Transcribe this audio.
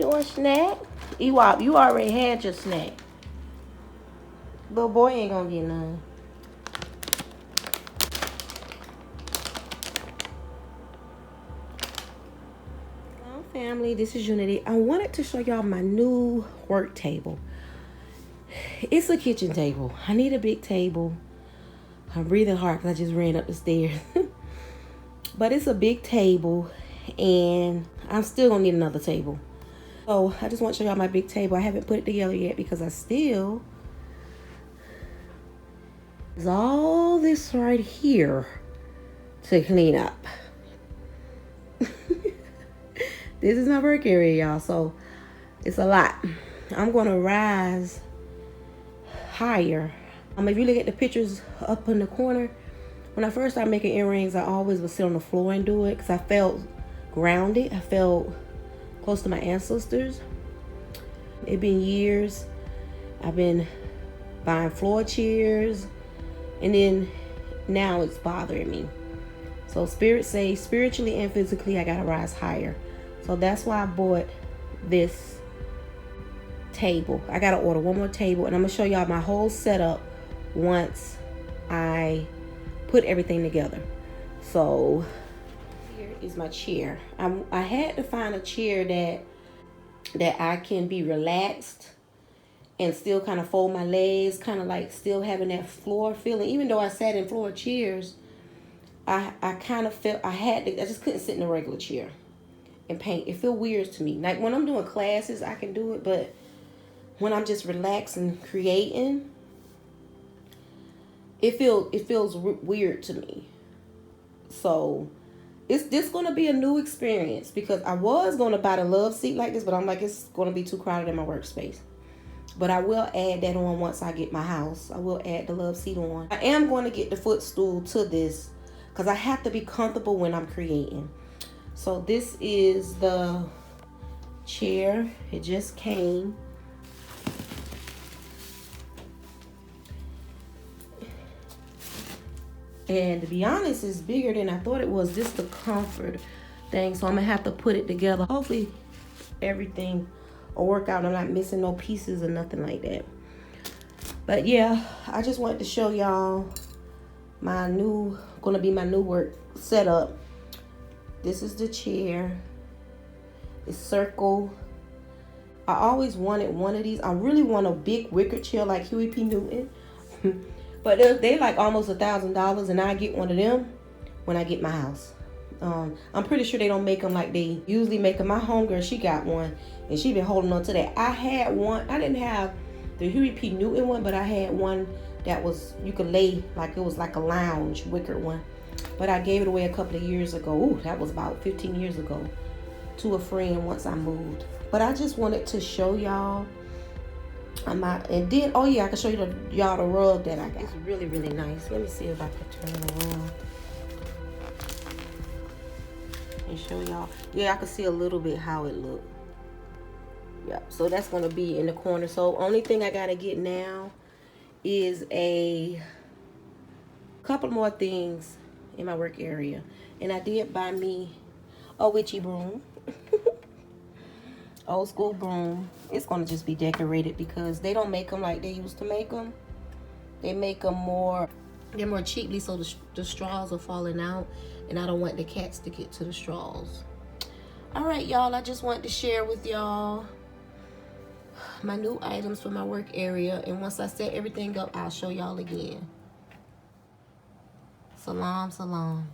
or snack. Ewop, you already had your snack. Little boy ain't gonna get none. Hello, family. This is Unity. I wanted to show y'all my new work table. It's a kitchen table. I need a big table. I'm breathing hard because I just ran up the stairs. But it's a big table, and I'm still gonna need another table. So I just want to show y'all my big table. I haven't put it together yet because there's all this right here to clean up. This is my work area, y'all, so it's a lot. I'm gonna rise higher. If you look at the pictures up in the corner, when I first started making earrings, I always would sit on the floor and do it because I felt grounded. I felt close to my ancestors. It's been years. I've been buying floor chairs, and then now it's bothering me. So Spirit says spiritually and physically I gotta rise higher. So that's why I bought this table. I gotta order one more table, and I'm gonna show y'all my whole setup once I put everything together. So here is my chair. I had to find a chair that I can be relaxed and still kind of fold my legs, kind of like still having that floor feeling. Even though I sat in floor chairs, I kind of felt I just couldn't sit in a regular chair and paint. It feels weird to me. Like when I'm doing classes, I can do it, but when I'm just relaxing, creating, it feels weird to me. So this gonna be a new experience because I was gonna buy the love seat like this, but I'm like, it's gonna be too crowded in my workspace. But I will add that on once I get my house. I will add the love seat on. I am going to get the footstool to this because I have to be comfortable when I'm creating. So this is the chair. It just came. And to be honest, it's bigger than I thought it was. Just the comfort thing. So I'm going to have to put it together. Hopefully everything will work out. I'm not missing no pieces or nothing like that. But yeah, I just wanted to show y'all my new work setup. This is the chair. It's circle. I always wanted one of these. I really want a big wicker chair like Huey P. Newton. But they like almost $1,000, and I get one of them when I get my house. I'm pretty sure they don't make them like they usually make them. My homegirl, she got one, and she been holding on to that. I had one. I didn't have the Huey P. Newton one, but I had one that was, you could lay, like it was like a lounge wicker one. But I gave it away a couple of years ago. Ooh, that was about 15 years ago, to a friend once I moved. But I just wanted to show y'all. And then, oh yeah, I can show y'all the rug that I got. It's really, really nice. Let me see if I can turn it around and show y'all. Yeah, I can see a little bit how it looked. Yeah, so that's going to be in the corner. So only thing I got to get now is a couple more things in my work area. And I did buy me a witchy broom. Old school broom. It's going to just be decorated because they don't make them like they used to make them. They make them they're more cheaply, so the straws are falling out, and I don't want the cats to get to the straws. All right, y'all, I just wanted to share with y'all my new items for my work area, and once I set everything up, I'll show y'all again. Salam, salam.